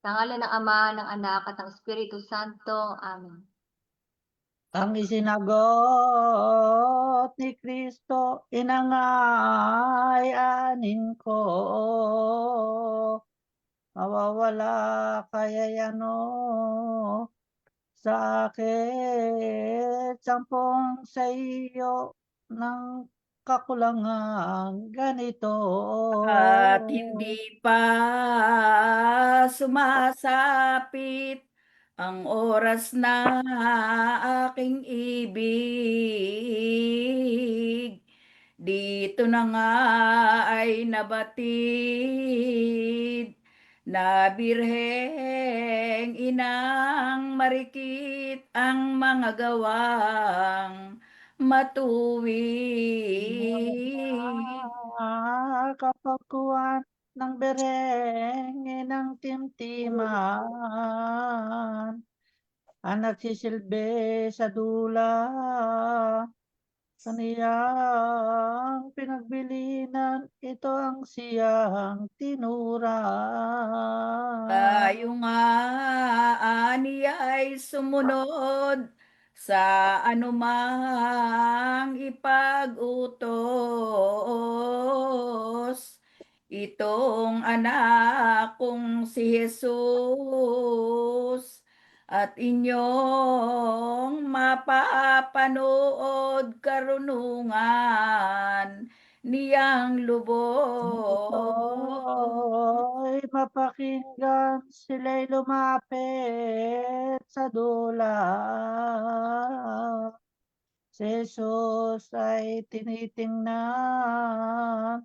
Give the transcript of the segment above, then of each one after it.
Sa ngalan ng Ama, ng Anak, at ng Espiritu Santo. Amen. Ang isinagot ni Kristo, inangay-anin ko. Mawawala kaya'y ano sa akin, 10 sa iyo ng kakulangan ganito. At hindi pa sumasapit ang oras na aking ibig. Dito na nga ay nabatid na birheng inang marikit ang mga gawang matuwid. Kapagkuhan ng berengge ng timtiman, ang nagsisilbi sa dula, kaniyang pinagbilinan, ito ang siyang Tayo tinuran. nga ani ay sumunod sa anumang ipag-utos. Itong anak kong si Jesus at inyong mapapanood karunungan niyang lubos. Ito'y mapakinggan, sila'y lumapit sa dula. Si Jesus ay tinitingnan,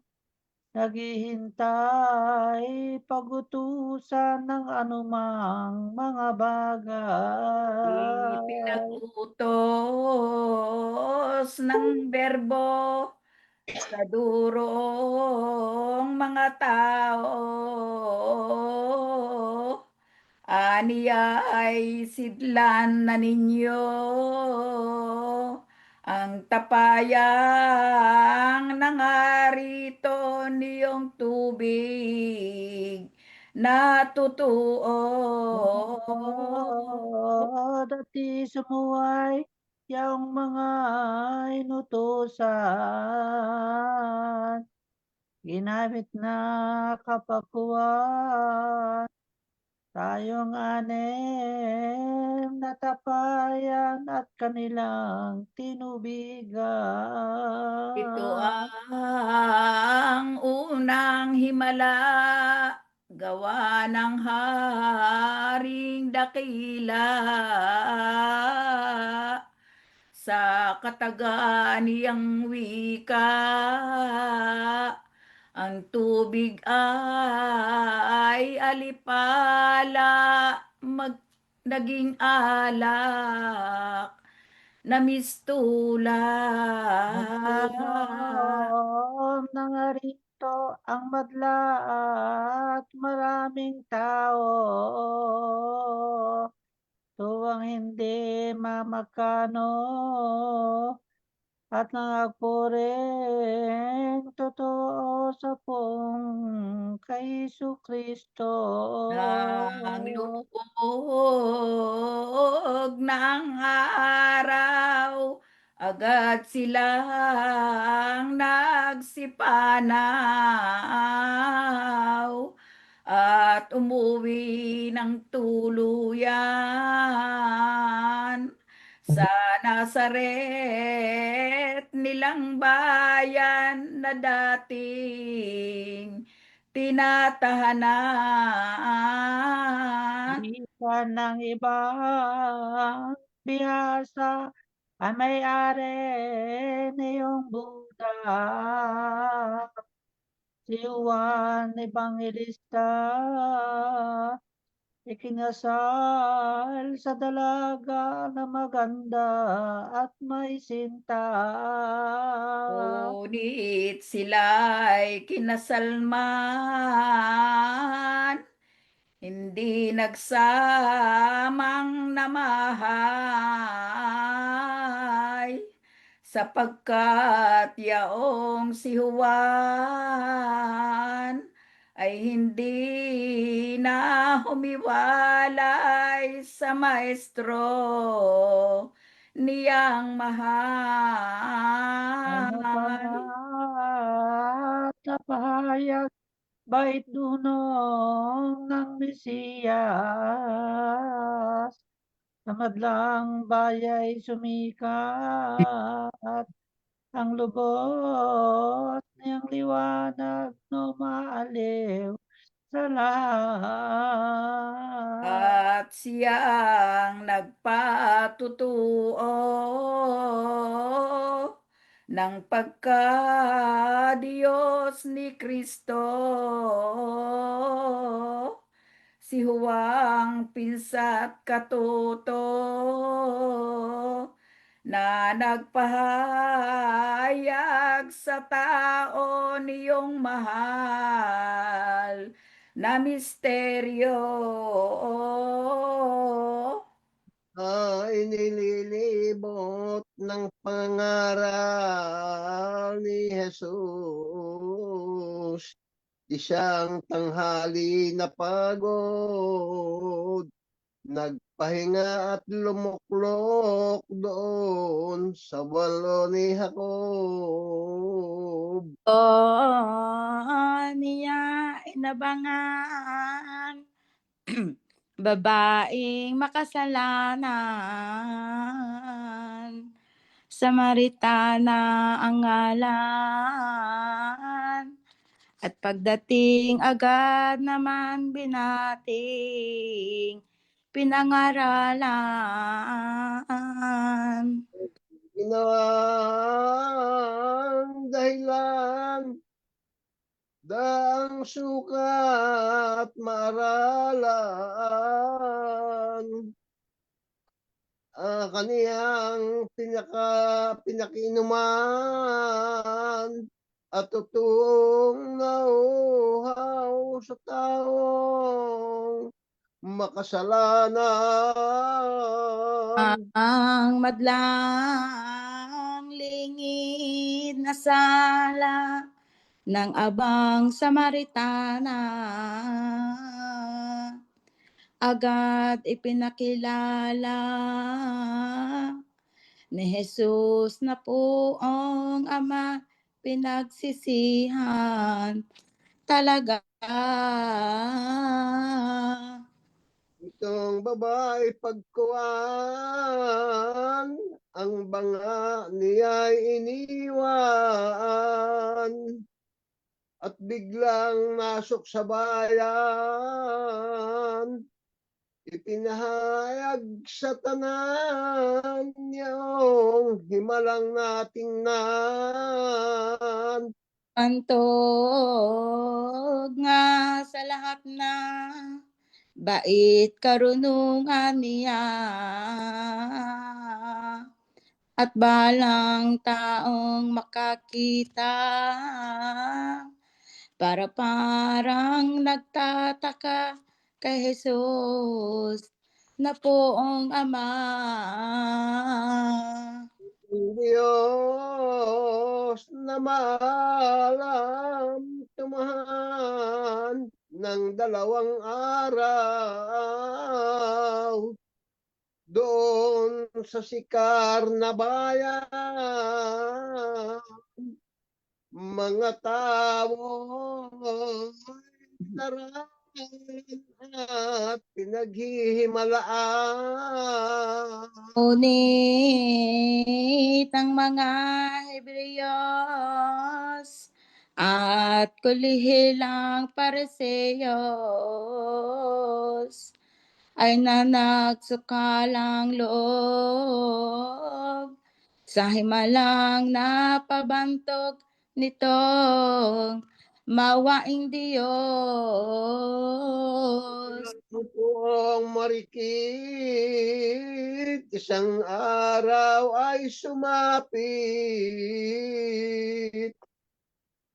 naghihintay pag-utusan ng anumang mga bagay. Ipinag-utos ng berbo sa durong mga tao. Aniya ay sidlan na ninyo ang tapayang nangarito niyong tubig na totoo. Dati sumuway yang mga inutusan, ginamit na kapakuan, tayong anim na tapayan at kanilang Ito tinubigan. ang unang himala, gawa ng haring dakila. Sa katagaan niyang wika, ang tubig ay alipala, naging alak na mistula. Nagtunom na nga rito ang madla at maraming tao, tuwang hindi mamagkano at nagpuring totoo sa pong kay Jesucristo. Nang lubog ng araw, agad silang nagsipanaw at umuwi ng tuluyan sa Nazaret nilang bayan na dating tinatahanan. Di ka ng ibang bihasa ang may-ari niyong Buddha. Si Juan Evangelista, ikinasal sa dalaga na maganda at may sinta. Ngunit sila'y kinasalman, hindi nagsamang namahay, sapagkat yaong si Juan ay hindi na humiwalay sa maestro niyang Ano pa mahal. na pahayag, bait dunong ng Mesiyas, sa madlang bayay sumikat, ang lubos niyang liwanag numaaliw sa lahat. At siyang nagpatutuo ng pagka-Diyos ni Kristo. Si Huwang Pinsat Katuto na nagpahayag sa tao niyong mahal na misteryo. Inililibot ng pangaral ni Jesus. Isang tanghali na pagod, nagpahinga at lumuklok doon sa walo ni Jacob. Niya inabangan babaeng makasalanan, Samaritana ang ngalan, at pagdating agad naman binating pinangaralan. Ginawang dahilan, daang sukat maaralan, kaniyang pinakiinuman at totoong nauuhaw sa taong makasalanan. Ang madlang lingid na sala ng abang Samaritana, agad ipinakilala ni Jesus na poong Ama, pinagsisihan talaga. Itong babae pagkuhan, ang banga niya'y iniwan, at biglang nasok sa bayan, ipinahayag sa tanan niyong himalang natingnan. Antog nga sa lahat na bait karunungan niya, at balang taong makakita, para parang nagtataka kay Jesus na poong Ama. Diyos na maalam tumahan ng 2 araw doon sa Sikar na bayan. Mga tao naran at pinaghihimalaan. Ngunit ang mga Hebreyos at kulihilang Pariseyos ay nanagsukalang loob sa himalang napabantog nitong mawaing Diyos. Puong marikit, isang araw ay sumapit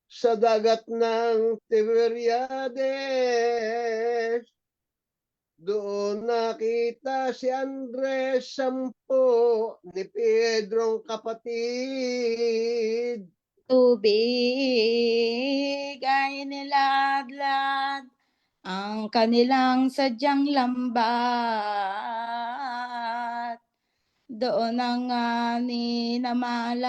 sa dagat ng Tiberiades. Doon nakita si Andres, 10 ni Pedrong kapatid. tubig ay niladlad ang kanilang sadyang lambat. Doon ang ninamalas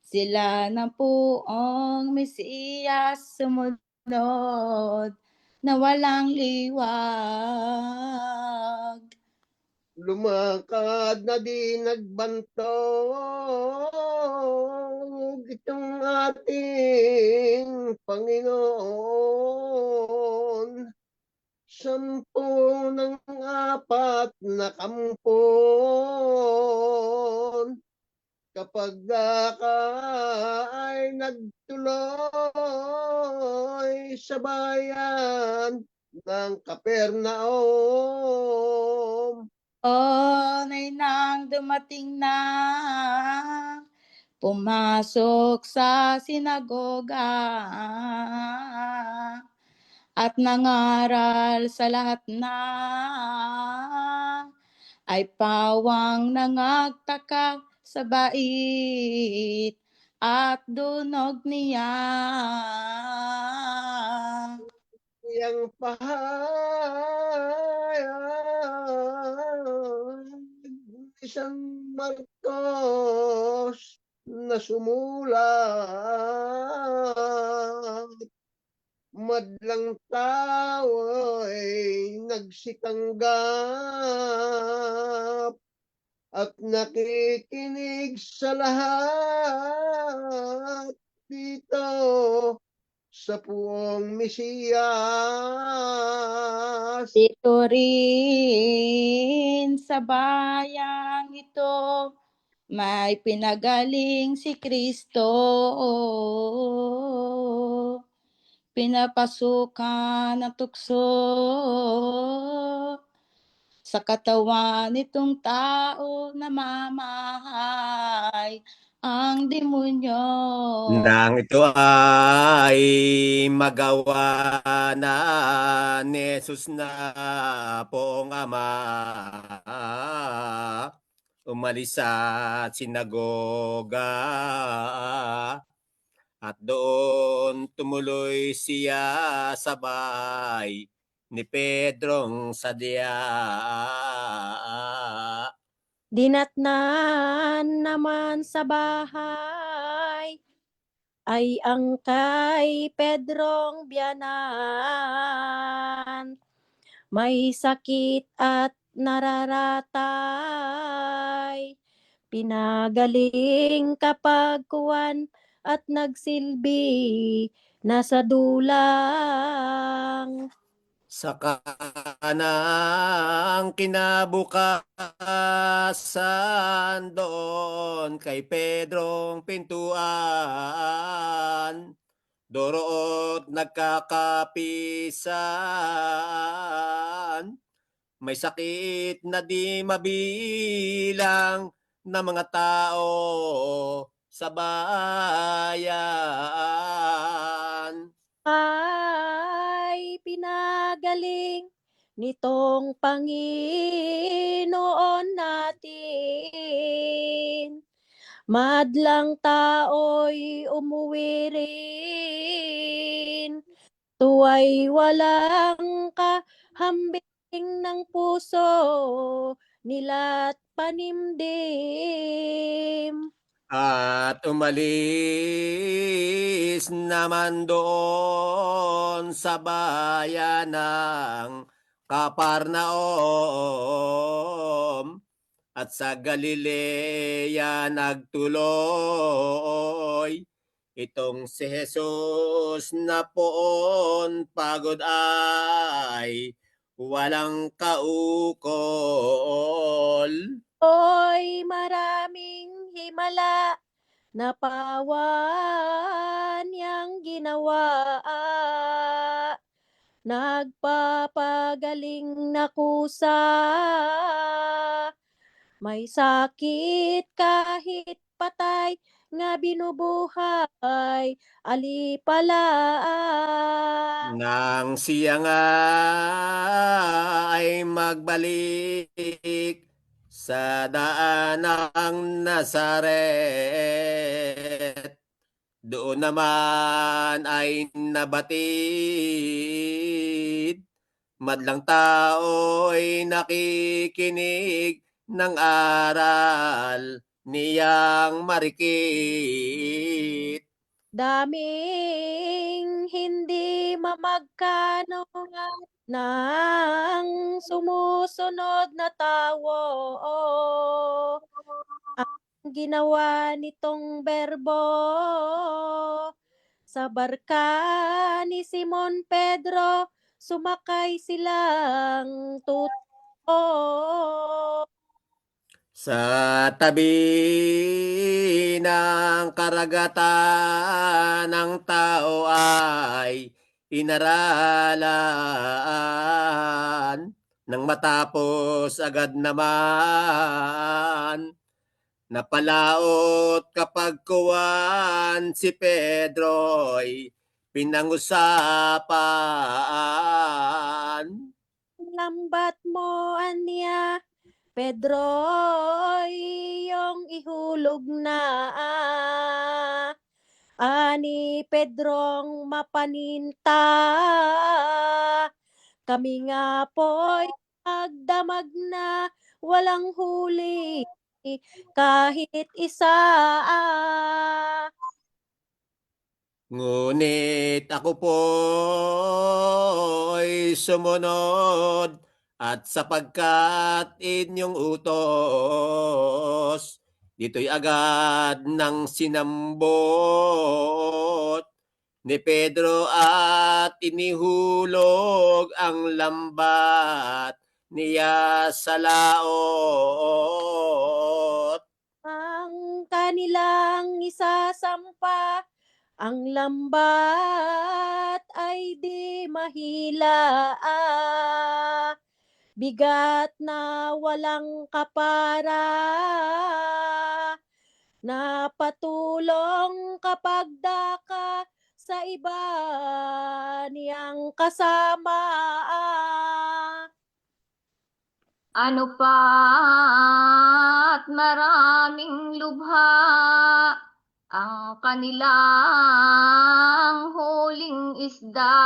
sila ng puong Mesiyas sumunod na walang liwag. Lumakad na di nagbantog itong ating Panginoon. 10 ng 4 na kampon. Kapag ka ay nagtuloy sa bayan ng Capernaum. Ay nang dumating na, pumasok sa sinagoga at nangaral sa lahat na ay pawang nangagtaka sa bait at dunog niya. Yang pahayag isang Marcos na sumulat. Madlang tao ay nagsitanggap at nakikinig sa lahat dito sa puong Mesiyas. Dito rin sa bayang ito may pinagaling si Kristo. Pinapasukan ng tukso sa katawan nitong tao namamahay ang demonyo. Nang ito ay magawa na ni Jesus na poong Ama, umalis sa sinagoga at doon tumuloy siya sabay ni Pedrong sadya. Dinatnan naman sa bahay ay ang kay Pedrong biyanan. May sakit at nararatay. Pinagaling kapag kuwan at nagsilbi nasa dulang. Sa kanang kinabukasan doon kay Pedrong pintuan, doroot nagkakapisan, may sakit na di mabilang na mga tao sa bayan. Ay pinagaling nitong Panginoon natin. Madlang tao'y umuwi rin. Tuwa'y walang kahambing ng puso nila't panimdim. At umalis naman doon sa bayan ng Capernaum at sa Galilea nagtuloy itong si Jesus na poon pagod ay walang kaukol. Oy, maraming himala na pawan niyang ginawa. Nagpapagaling na kusa. May sakit kahit patay nga binubuhay alipala. Nang siya nga ay magbalik sa daan ng Nazaret. Doon naman ay nabatid, madlang tao'y nakikinig ng aral niyang marikit. Daming hindi mamagkanungan ng sumusunod na tao. Ang ginawa nitong berbo sa barka ni Simon Pedro, sumakay silang tuto. Sa tabi ng karagatan ng tao ay inaralan, nang matapos agad naman napalaot kapag kuwan si Pedro'y pinangusapan. Lambat mo, anya, Pedro, iyong ihulog na. Ani Pedrong mapaninta, kami nga po'y magdamag na walang huli kahit isa. Ngunit ako po'y sumunod, at sapagkat inyong utos, dito'y agad nang sinambot ni Pedro at inihulog ang lambat niya sa laot. Ang kanilang isasampa, ang lambat ay di mahila. Bigat na walang kapara, na patulong kapag daka sa iba niyang kasama. Ano pa't maraming lubha ang kanilang huling isda.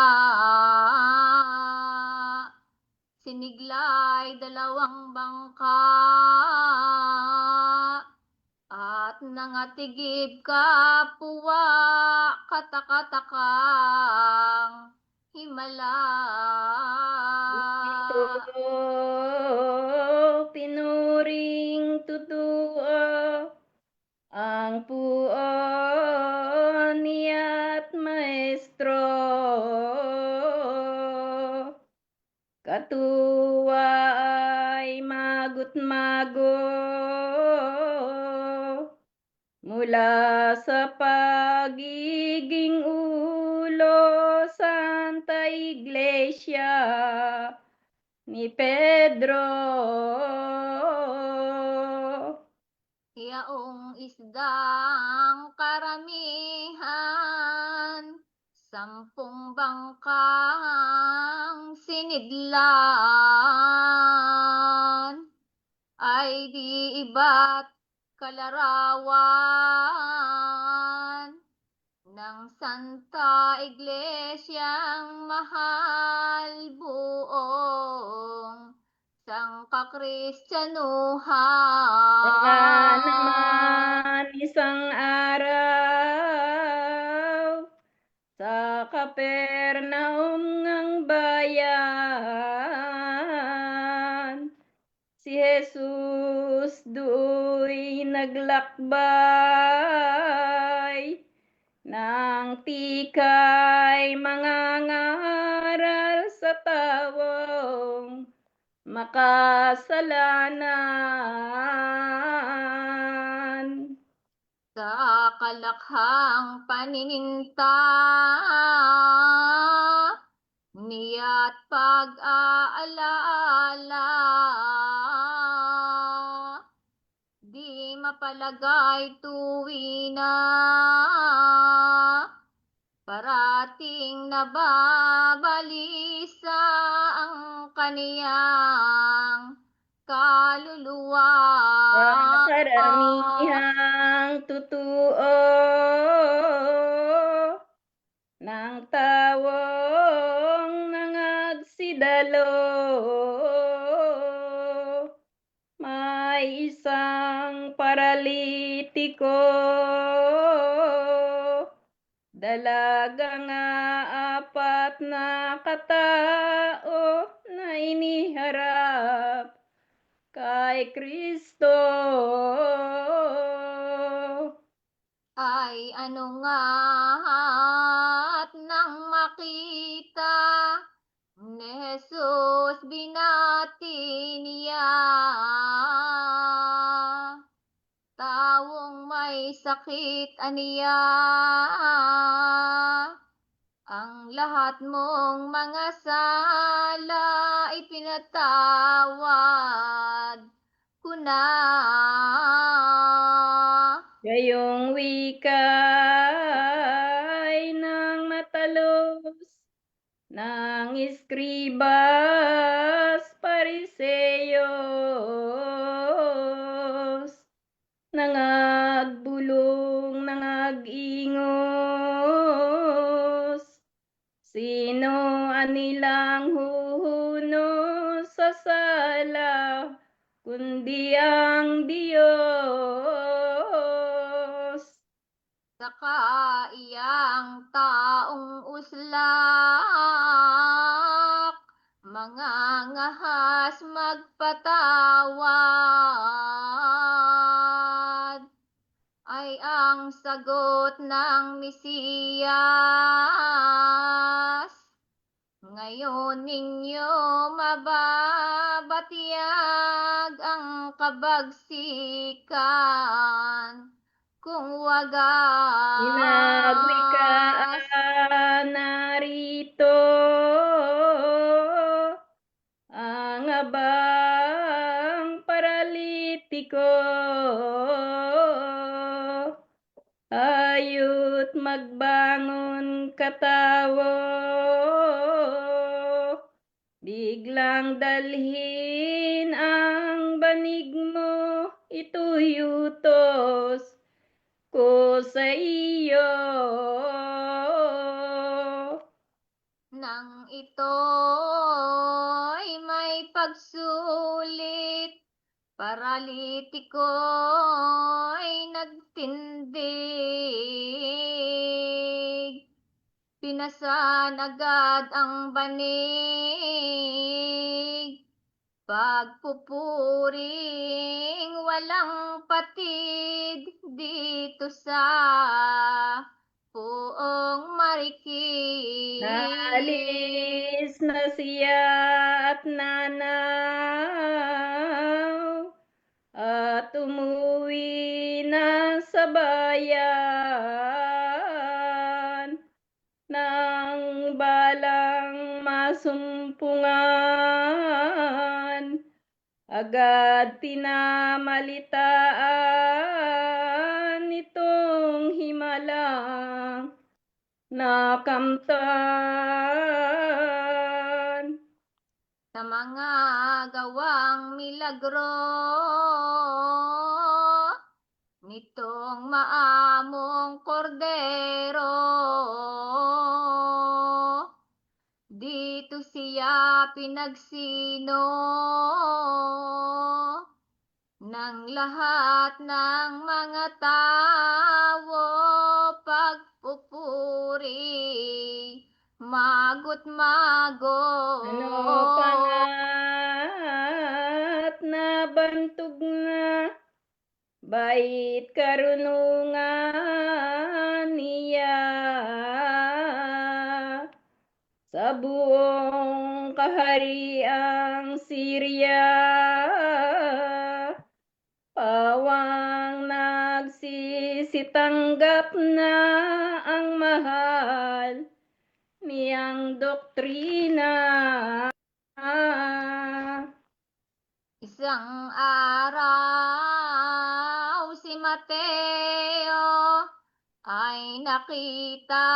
Siniglay 2 bangka at nangatigib kapwa katakatakang himala. Pinuring totoo ang puon niya't maestro. Katuwa ay magut-mago mula sa pagiging ulo Santa Iglesia ni Pedro. Yaong isdang karamihan, 10 bangkang sinidlan, ay di iba't kalarawan ng Santa Iglesiang mahal buong sangkakristyanuhan. Baka naman isang araw sa Kapernaum ngang bayan, si Jesus do'y naglakbay nang tikay mangangaral sa tawong makasalanan. Sa kalakhang panininta niya't pag-aalaala, di mapalagay tuwina, parating nababalisa ang kaniyang kaluluwa. sundalo. May isang paralitiko, dalaga nga apat na katao na iniharap kay Kristo. Ay ano nga't nang makita ni Jesus binati niya. Taong may sakit aniya, ang lahat mong mga sala ipinatawad ko na. Gayong wika ay ng matalos ng eskribas, pariseyos, nangagbulong, nangagingos. Sino anilang huhunos sa sala, kundi ang Diyos. Saka iyang taong uslak, mga ngahas magpatawad, ay ang sagot ng Mesiyas. Ngayon ninyo mababatiyag ang kabagsikan, kung Pinagwikaan narito ang abang paralitiko, ayut magbangon katawo, biglang dalhin ang banig mo, ito'y utos ko sa iyo. nang ito'y may pagsulit, paralitiko'y nagtindig. Pinasan agad ang banig, pagpupuring walang patid dito sa Poong Marikina. Naalis na siya at nanaw at umuwi na sa bayan, nang balang masumpungan, agad pinamalitaan itong himalang nakamtan. Sa mga gawang milagro nitong maamong kordero, dito siya pinagsino ng lahat ng mga tao, pagpupuri, magot magot. Ano pangat nabantog na, bait karunungan niya, sa buong kahariang Syria, pawang nagsisitanggap na ang mahal niyang doktrina. Isang araw si Mateo ay nakita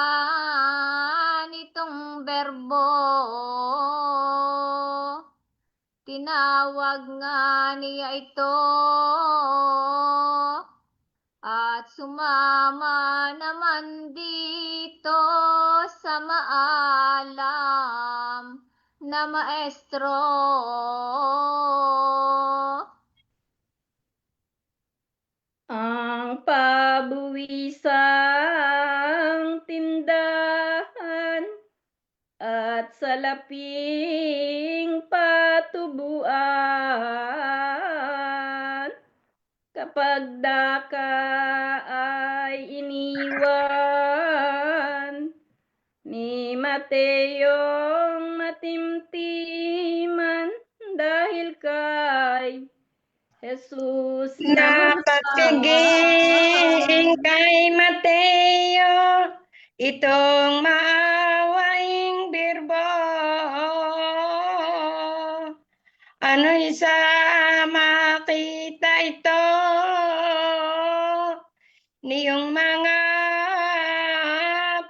nitong berbo. Tinawag nga niya ito at sumama naman dito sa maalam na maestro. Ang pabuwisang tindahan at salaping patubuan. Kapag daka ay iniwan ni Mateong matimtiman dahil kay Jesus na Napatiging kay Mateo, itong maawaing birbo. Ano'y sa makita ito, niyong mga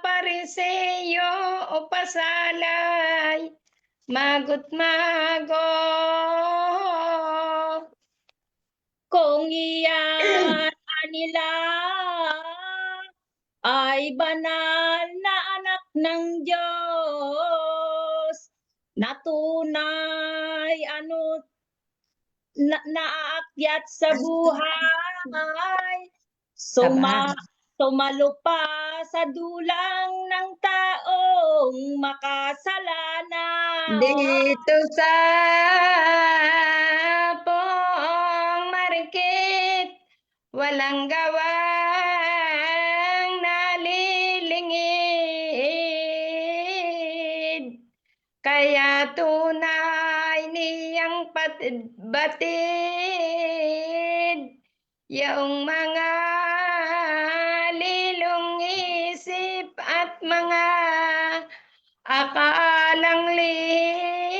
pariseyo o pasalay, magot mago. Kung iyan nila ay banal na anak ng Diyos, na tunay naaakyat sa buhay, sumalupa sa dulang ng taong makasalanan. Dito sa Poong Marikit, walang gawang nalilingid, kaya tunay niyang batid yaong mga lilong isip at mga akalang lis.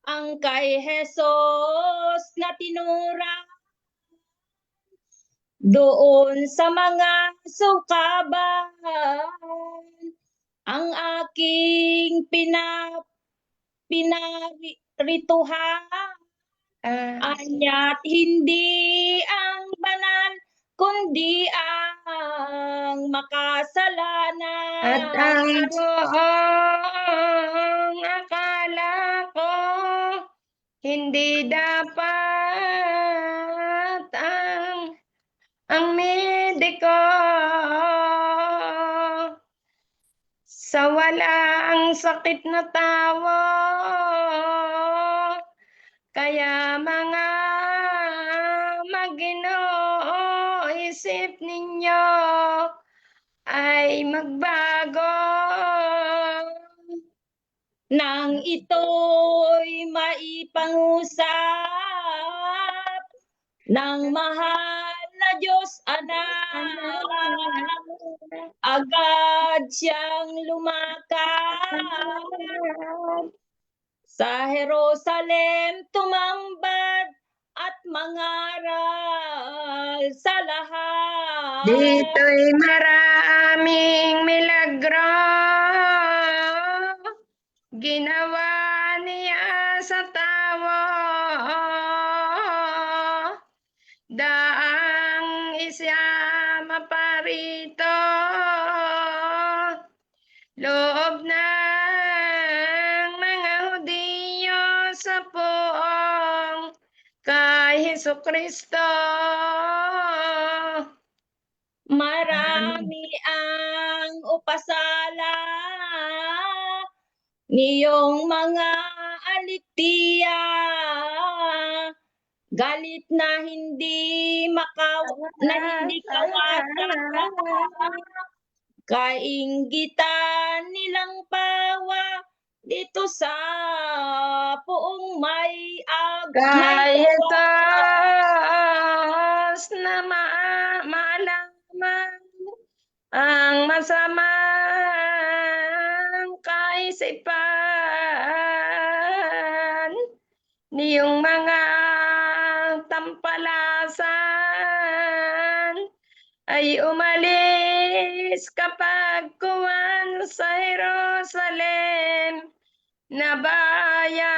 Ang kay Jesus na tinura doon sa mga sukaban, ang aking pinarituhan, anya't hindi ang banal, kundi ang makasalanan. At ang buong akala ko, hindi dapat ang mediko sa walang sakit na tawo. Kaya mga Maginoo, isip ninyo ay magbago. Nang ito'y maipangusap ng mahal na Diyos Anak, agad siyang lumakad sa Jerusalem, tumambad at mangaral sa lahat. Dito'y maraming milagro ginawa niya sa tawo. Daang isya maparito, loob ng mga Hudiyo sa Poong kay Hesukristo. Marami ang upasala niyong mga aliktiya, galit na hindi kawasan, kainggitan nilang pawa dito sa Poong may Kay Jesus na maalaman ang masamang kaisipan niyong mga tampalasan ay umalis kapag kuwan sa Jerusalem na bayan.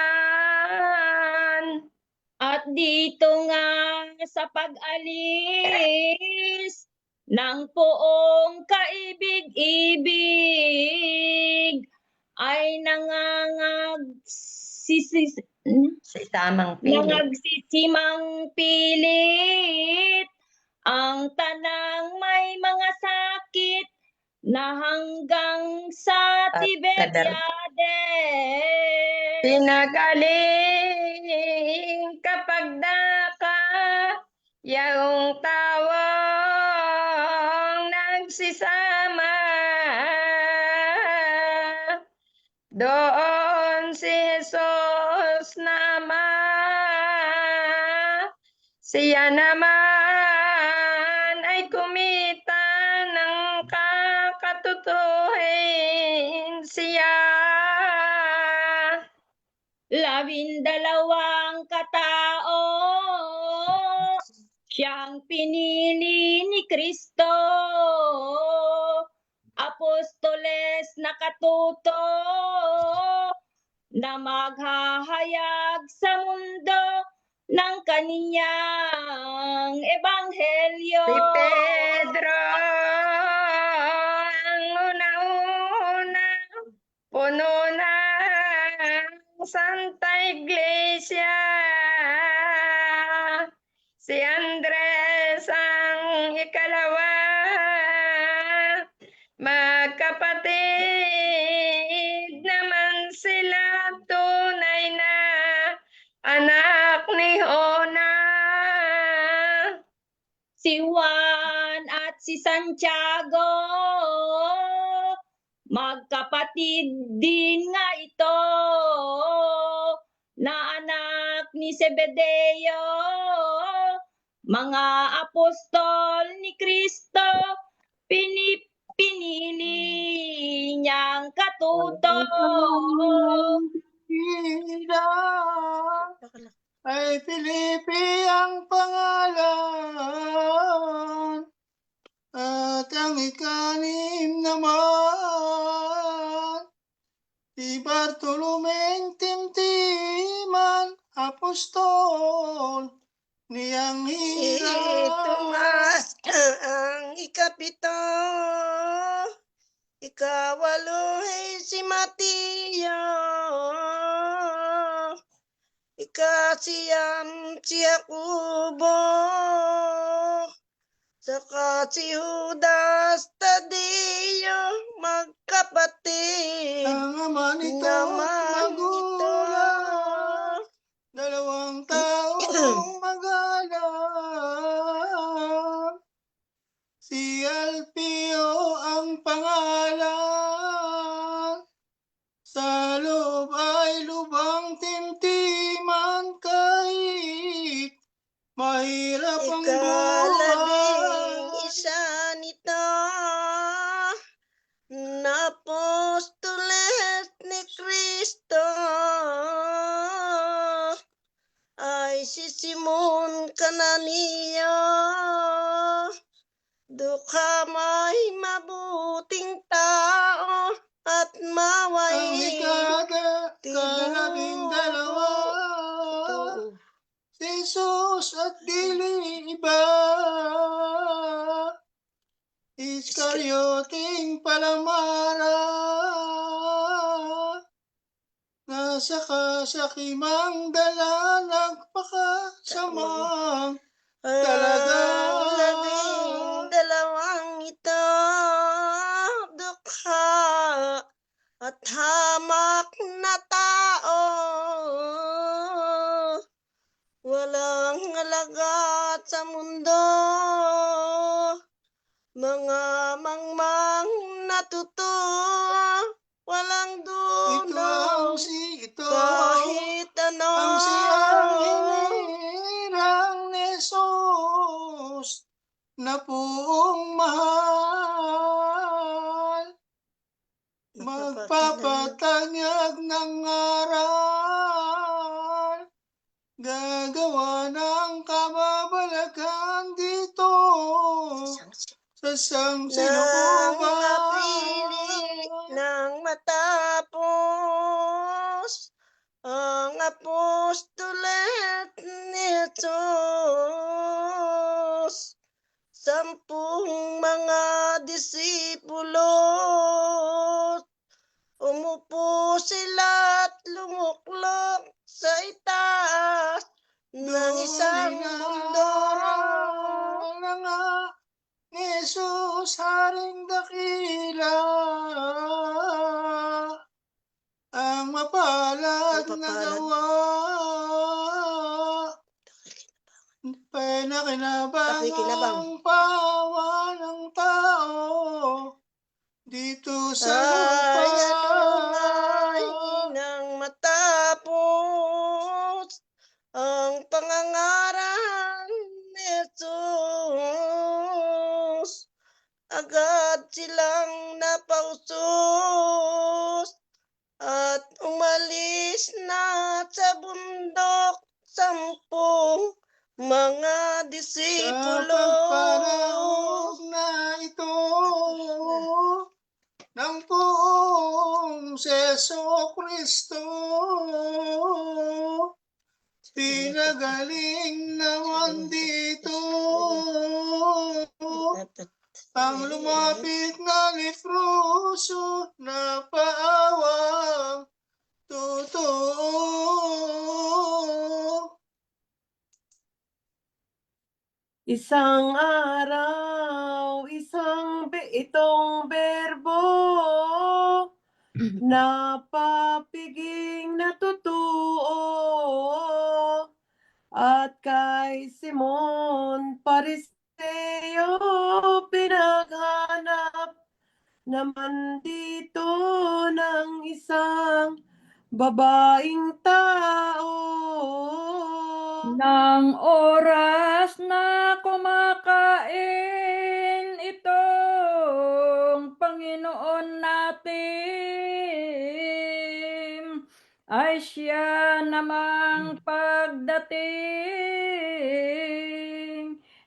At dito nga sa pag-alis ng Poong kaibig-ibig, ay Sa tamang pilit. nangagsisimang pilit. Ang tanang may mga sakit na hanggang sa At Tiberiades. Pinagaling kapag daka, yaong tawang nagsisama. Doon si Jesus naman, siya naman ay kumita ng kakatutuhin siya. 12 katao siyang pinili ni Kristo, apostoles na katuto na maghahayag sa mundo ng kaniyang ebanghelyo. Si Pedro ang una-una, puno ng Santa Iglesia. Si Andres ang ikalawa, magkapatid naman sila, tunay na anak ni Jona. Si Juan at si Santiago, magkapatid din nga ito, na anak ni Zebedeo, mga apostol ni Kristo, pinili niyang katuto. Ay Filipi ang pangalan, at ang ikanim naman, si Bartolomeng Timtiman, apostol, niyang Tomas ang ikapito, ikawalo ay si Mateo, ikasiyam si Jacobo, saka si Judas Tadeo, magkapatid ang ama nito naman magulang, dalawang taong magalang. Si Alpio ang pangalan, sa loob ay lubang timtiman, kahit mahirap ang Ikalabing buhay. isa nito, na apostoles ni Kristo, ay si Simon Cananeo, dukha may mabuting tao at Ang maway ikalabing dalawa, si Jesus at dili iba, Iskaryoting palamara, nasa kasakimang dala, nagpakasamang talaga. Ang labing dalawang ito, dukha at hamak na tao, walang alagat sa mundo, mga mangmang natutuwa, walang dulo, kahit ano. Ang siyang hinirang ni Jesus, na puong mahal, magpapatanyag ng aral, gagawa ng kababalagan dito sa Nang sangsinukuban. mapili nang matapos ang apostolet ni Jesus, 10 mga disipulo, Umupo sila't lumuklok sa itaas ng isang mundo. na nga ni Jesus, Haring dakila, ang mapalad na Mapapalad. gawa. Nakikinabang. Nakinabang ang pawa ng tao dito sa lupa. Ay, ano nga'y nang matapos ang pangangaral ni Jesus, agad silang napausos at umalis na sa bundok 10 mga Sa disipulo. pagpanahon na ito ng poong Seso Kristo, pinagaling naman dito ang lumapit na leproso na paawang totoo. Isang araw, itong berbo, napapiging natutuo, at kay Simon Pariseo pinaghanap naman dito ng isang babaeng tao. Nang oras na kumakain itong Panginoon natin, ay siya namang pagdating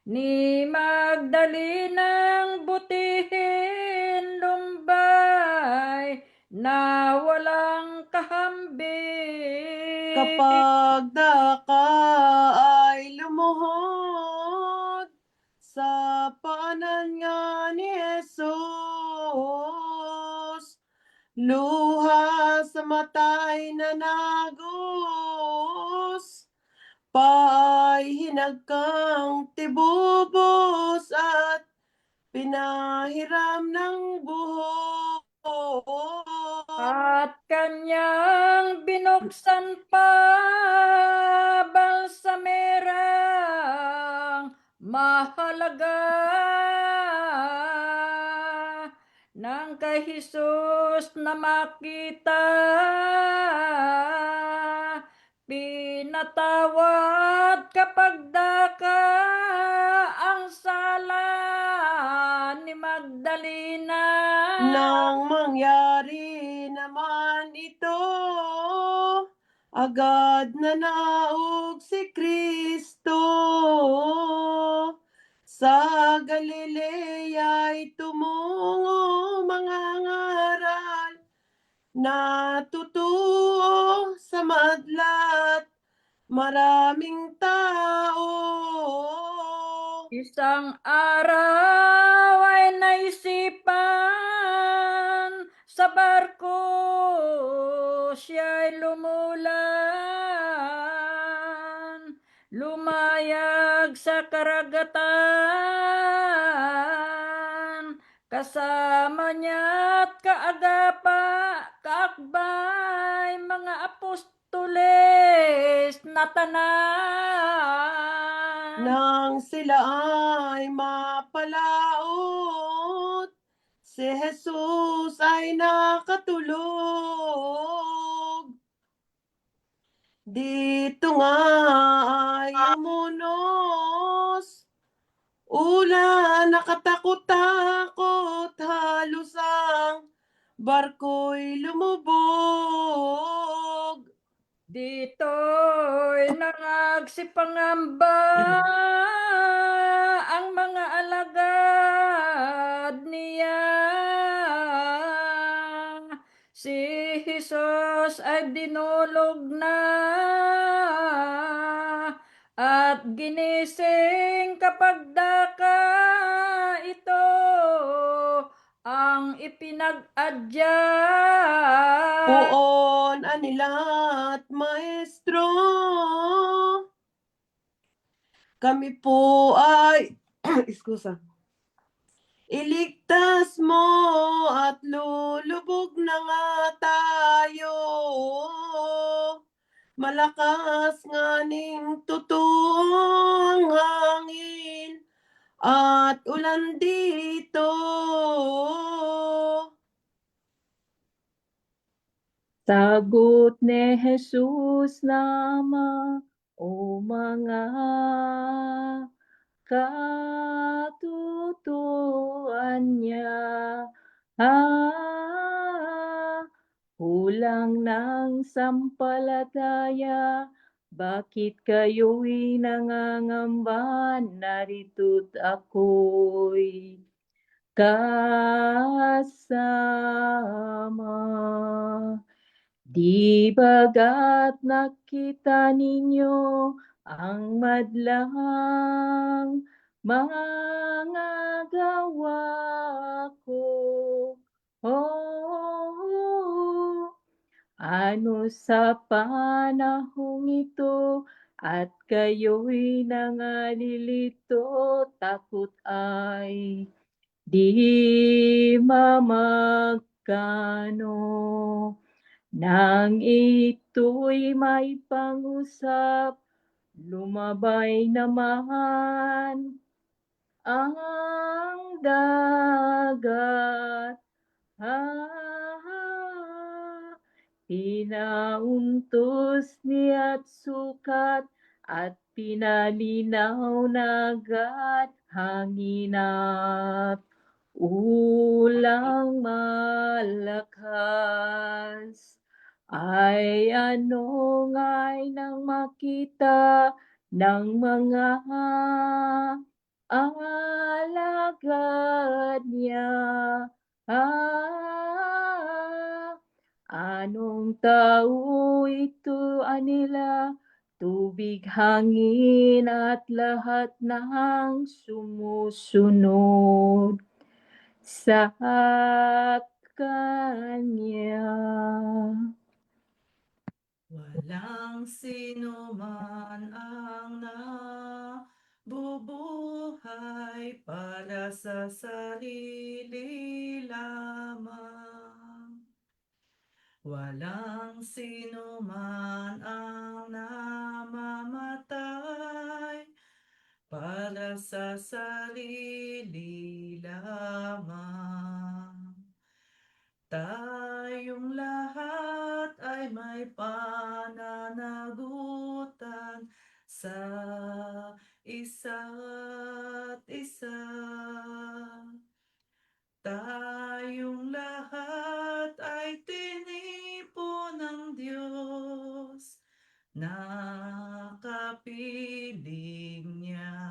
ni Magdalinang butihin lumbay na walang kahambing. Kapag daka ay lumuhod sa paanan nga ni Jesus, luha sa matay na nagos, paay hinagkang tibubos at pinahiram ng buhok. At kanyang binuksan pa balsamerang mahalaga nang kay Jesus na makita, pinatawad kapag daka ang sala ni Magdalena. Nang mangyari naman ito, agad na naug si Kristo. Sa Galilea ay tumungo mga ngaral, natutuo sa madlat maraming tao. Isang araw ay naisipan sa barko siya'y lumulan, lumayag sa karagatan, kasama niya't kaakbay mga apostoles na tanan. Nang sila ay mapalaot, si Jesus ay nakatulog. Dito nga ay umunos, ulan nakatakot-takot, halos ang barko'y lumubog. Dito'y nagsipangamba ang mga alagad niya. Si Jesus ay dinulog na at ginising kapag daka ito ang ipinag-adya. Puon anilat maestro. Kami po ay iskusa. Iligtas mo at lulubog na nga tayo. Malakas nga ning tutuong hangin at ulan dito. Sagot ni Jesus nama, o mga katutuan niya. Kulang ng sampalataya, bakit kayo'y nangangamba? Narito't ako'y kasama. Di bagat nakita ninyo ang madlang mga gawa ko. Ano sa panahong ito at kayo'y nangalilito, takot ay di mamagkano. Nang ito'y may pangusap, lumabay naman ang dagat. Pinauntos niya't sukat at pinalinaw na agad hangin at ulang malakas. Ay ano nga'y nang makita ng mga alagad niya. Anong tao ito anila, tubig, hangin at lahat ng sumusunod sa kanya. Walang sino man ang nabubuhay para sa sarili lamang. Walang sino man ang namamatay para sa sarili lamang. Tayong lahat ay may pananagutan sa isa't isa. Tayong lahat ay tinipo ng Diyos, nakapiling niya.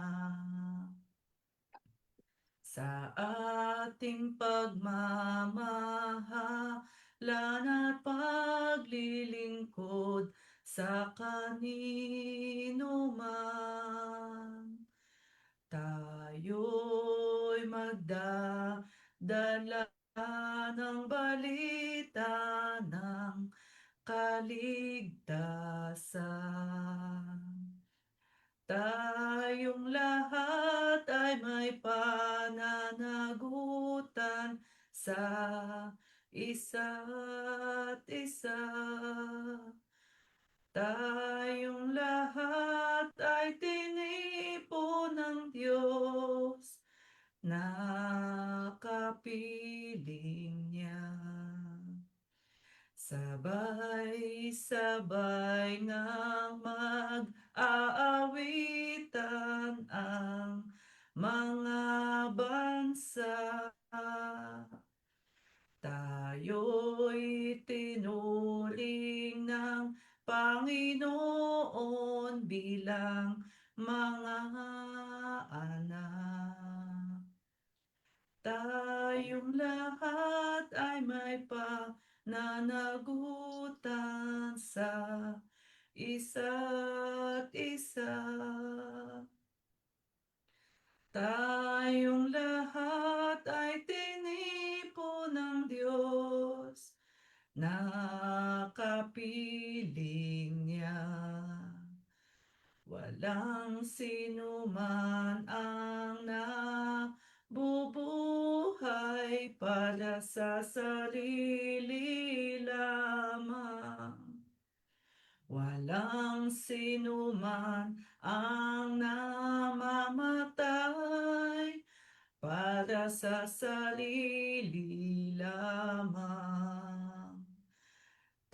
Sa ating pagmamahalan at paglilingkod sa kanino man, tayo'y magdadala ng balita ng kaligtasan. Tayong lahat ay may pananagutan sa isa't isa. Tayong lahat ay tinipo ng Diyos, nakapiling niya. Sabay-sabay ngang mag-aawitan ang mga bansa. Tayo'y tinuring ng Panginoon bilang mga anak. Tayong lahat ay may pananagutan sa isa't isa. Tayong lahat ay tinipon Diyos na kapiling niya. Walang sino man ang nabubuhay para sa sarili lamang. Walang sino man ang namamatay para sa sarili lamang.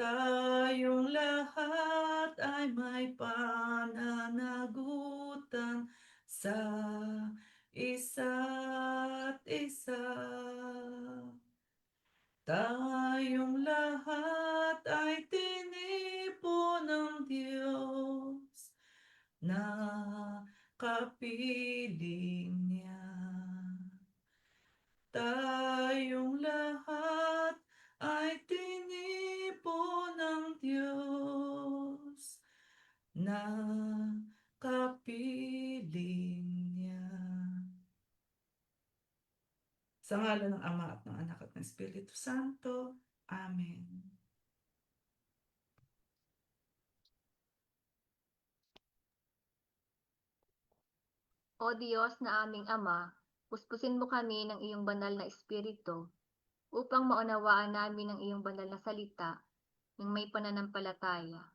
Tayong lahat ay may pananagutan sa isa't isa. Tayong lahat ay tinipo ng Diyos na kapiling niya. Tayong lahat ay tinipo ng Diyos na kapiling niya. Sa ngalan ng Ama at ng Anak at ng Espiritu Santo. Amen. O Diyos na aming Ama, puspusin mo kami ng iyong banal na Espiritu upang maunawaan namin ang iyong banal na salita ng may pananampalataya.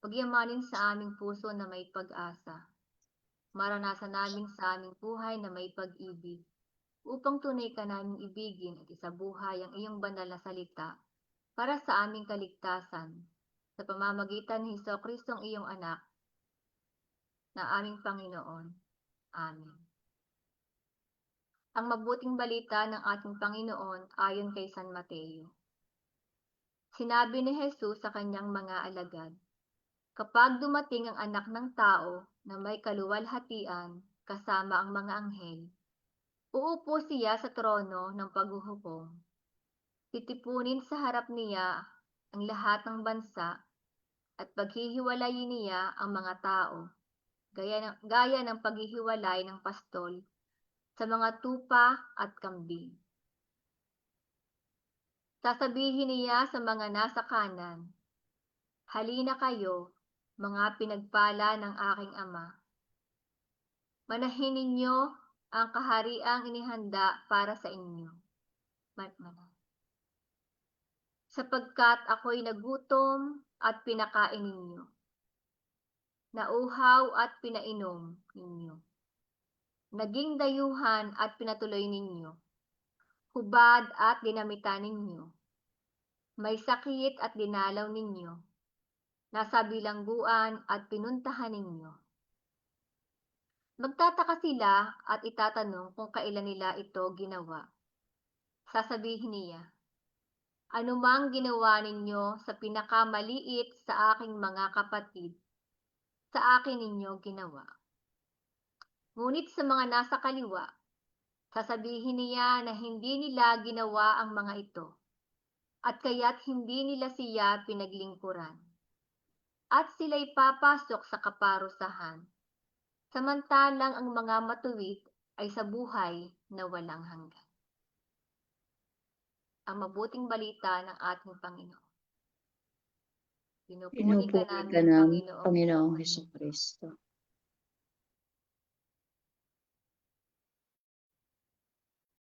Pagyamanin sa aming puso na may pag-asa. Maranasan namin sa aming buhay na may pag-ibig upang tunay ka naming ibigin at isabuhay ang iyong banal na salita para sa aming kaligtasan sa pamamagitan ni Jesucristo ang iyong anak na aming Panginoon. Amen. Ang mabuting balita ng ating Panginoon ayon kay San Mateo. Sinabi ni Jesus sa kanyang mga alagad, "Kapag dumating ang anak ng tao na may kaluwalhatian kasama ang mga anghel, uupo siya sa trono ng paghuhukom. Titipunin sa harap niya ang lahat ng bansa at paghihiwalayin niya ang mga tao, gaya ng paghihiwalay ng pastol sa mga tupa at kambing. Sasabihin niya sa mga nasa kanan, 'Halina kayo, mga pinagpala ng aking Ama. Manahin ninyo ang kahariang inihanda para sa inyo. Sapagkat ako'y nagutom at pinakain ninyo. Nauhaw at pinainom ninyo. Naging dayuhan at pinatuloy ninyo. Hubad at dinamitan ninyo. May sakit at dinalaw ninyo. Nasa bilangguan at pinuntahan ninyo.' Magtataka sila at itatanong kung kailan nila ito ginawa. Sasabihin niya, 'Anumang ginawa ninyo sa pinakamaliit sa aking mga kapatid, sa akin ninyo ginawa.' Ngunit sa mga nasa kaliwa, sasabihin niya na hindi nila ginawa ang mga ito, at kaya't hindi nila siya pinaglingkuran. At sila'y papasok sa kaparusahan, samantalang ang mga matuwid ay sa buhay na walang hanggan." Ang mabuting balita ng ating Panginoon. Pinupuri ka Pinupuri ka namin, namin, Panginoong Panginoong Hesukristo.